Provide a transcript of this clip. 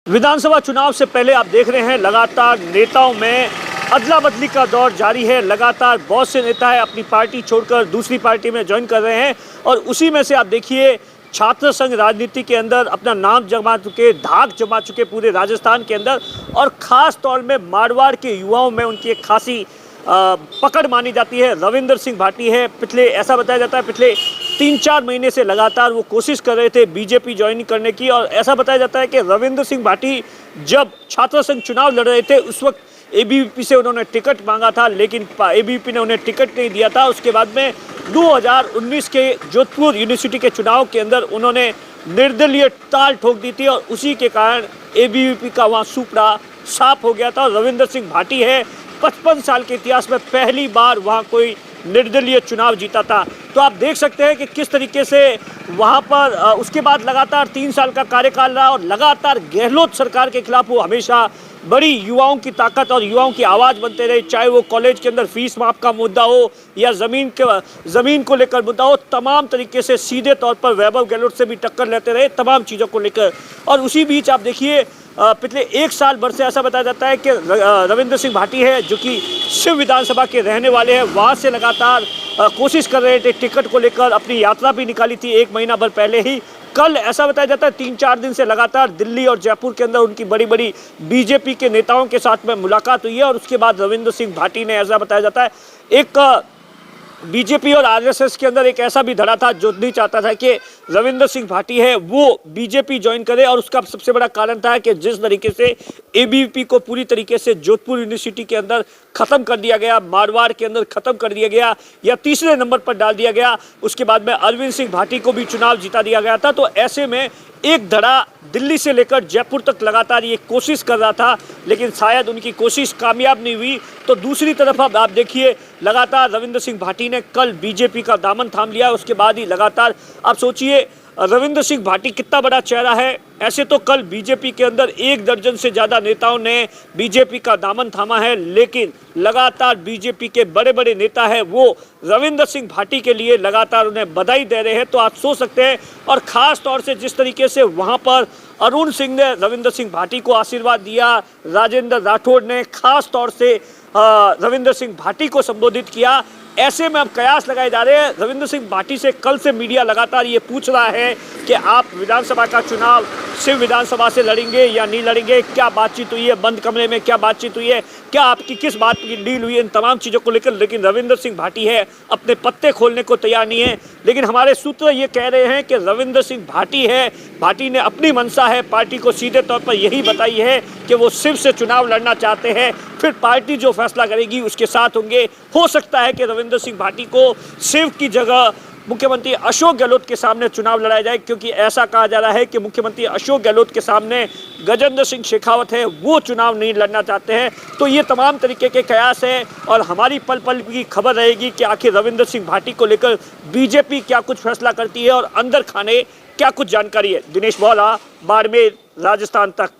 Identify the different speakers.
Speaker 1: विधानसभा चुनाव से पहले आप देख रहे हैं लगातार नेताओं में अदला बदली का दौर जारी है। लगातार बहुत से नेता है अपनी पार्टी छोड़कर दूसरी पार्टी में ज्वाइन कर रहे हैं और उसी में से आप देखिए छात्र संघ राजनीति के अंदर अपना नाम जमा चुके, धाक जमा चुके पूरे राजस्थान के अंदर, और ख़ास तौर में मारवाड़ के युवाओं में उनकी एक खासी पकड़ मानी जाती है। रविंद्र सिंह भाटी है, ऐसा बताया जाता है पिछले 3-4 महीने से लगातार वो कोशिश कर रहे थे बीजेपी ज्वाइन करने की, और ऐसा बताया जाता है कि रविंद्र सिंह भाटी जब छात्र संघ चुनाव लड़ रहे थे उस वक्त एबीवीपी से उन्होंने टिकट मांगा था, लेकिन एबीवीपी ने उन्हें टिकट नहीं दिया था। उसके बाद में 2019 के जोधपुर यूनिवर्सिटी के चुनाव के अंदर उन्होंने निर्दलीय ताल ठोक दी थी और उसी के कारण एबीवीपी का वहाँ सुपड़ा साफ हो गया था। और रविंद्र सिंह भाटी है, 55 साल के इतिहास में पहली बार वहाँ कोई निर्दलीय चुनाव जीता था। तो आप देख सकते हैं कि किस तरीके से वहाँ पर उसके बाद लगातार 3 साल का कार्यकाल रहा और लगातार गहलोत सरकार के खिलाफ वो हमेशा बड़ी युवाओं की ताकत और युवाओं की आवाज़ बनते रहे, चाहे वो कॉलेज के अंदर फीस माफ का मुद्दा हो या ज़मीन को लेकर मुद्दा हो। तमाम तरीके से सीधे तौर पर वैभव गहलोत से भी टक्कर लेते रहे तमाम चीज़ों को लेकर। और उसी बीच आप देखिए पिछले 1 साल भर से ऐसा बताया जाता है कि रविंद्र सिंह भाटी है जो कि शिव विधानसभा के रहने वाले हैं, वहाँ से लगातार कोशिश कर रहे थे टिकट को लेकर। अपनी यात्रा भी निकाली थी 1 महीना भर पहले ही। कल ऐसा बताया जाता है 3-4 दिन से लगातार दिल्ली और जयपुर के अंदर उनकी बड़ी बड़ी बीजेपी के नेताओं के साथ में मुलाकात हुई है। और उसके बाद रविंद्र सिंह भाटी ने, ऐसा बताया जाता है, एक बीजेपी और आरएसएस के अंदर एक ऐसा भी धड़ा था जो नहीं चाहता था कि रविंद्र सिंह भाटी है वो बीजेपी ज्वाइन करे। और उसका सबसे बड़ा कारण था कि जिस तरीके से एबीवीपी को पूरी तरीके से जोधपुर यूनिवर्सिटी के अंदर खत्म कर दिया गया, मारवाड़ के अंदर खत्म कर दिया गया या तीसरे नंबर पर डाल दिया गया, उसके बाद में अरविंद सिंह भाटी को भी चुनाव जिता दिया गया था। तो ऐसे में एक धड़ा दिल्ली से लेकर जयपुर तक लगातार ये कोशिश कर रहा था, लेकिन शायद उनकी कोशिश कामयाब नहीं हुई। तो दूसरी तरफ अब आप देखिए लगातार रविंद्र सिंह भाटी ने कल बीजेपी का दामन थाम लिया। उसके बाद ही लगातार आप सोचिए रविंद्र सिंह भाटी कितना बड़ा चेहरा है। ऐसे तो कल बीजेपी के अंदर 1 दर्जन से ज़्यादा नेताओं ने बीजेपी का दामन थामा है, लेकिन लगातार बीजेपी के बड़े बड़े नेता हैं वो रविंद्र सिंह भाटी के लिए लगातार उन्हें बधाई दे रहे हैं। तो आप सोच सकते हैं, और ख़ास तौर से जिस तरीके से वहाँ पर अरुण सिंह ने रविंद्र सिंह भाटी को आशीर्वाद दिया, राजेंद्र राठौड़ ने खास तौर से रविंद्र सिंह भाटी को संबोधित किया। ऐसे में अब कयास लगाए जा रहे हैं। रविंद्र सिंह भाटी से कल से मीडिया लगातार ये पूछ रहा है कि आप विधानसभा का चुनाव शिव विधानसभा से लड़ेंगे या नहीं लड़ेंगे, क्या बातचीत हुई है, बंद कमरे में क्या बातचीत हुई है, क्या आपकी किस बात की डील हुई है, इन तमाम चीज़ों को लेकर। लेकिन रविंद्र सिंह भाटी है अपने पत्ते खोलने को तैयार नहीं है। लेकिन हमारे सूत्र ये कह रहे हैं कि रविंद्र सिंह भाटी ने अपनी मंशा है पार्टी को सीधे तौर पर यही बताई है कि वो शिव से चुनाव लड़ना चाहते हैं। फिर पार्टी जो फैसला करेगी उसके साथ होंगे। हो सकता है कि रविंद्र सिंह भाटी को शिव की जगह मुख्यमंत्री अशोक गहलोत के सामने चुनाव लड़ाया जाए, क्योंकि ऐसा कहा जा रहा है कि मुख्यमंत्री अशोक गहलोत के सामने गजेंद्र सिंह शेखावत है वो चुनाव नहीं लड़ना चाहते हैं। तो ये तमाम तरीके के कयास हैं और हमारी पल पल की खबर रहेगी कि आखिर रविंद्र सिंह भाटी को लेकर बीजेपी क्या कुछ फैसला करती है और अंदर खाने क्या कुछ जानकारी है। दिनेश बोला, बाड़मेर, राजस्थान तक।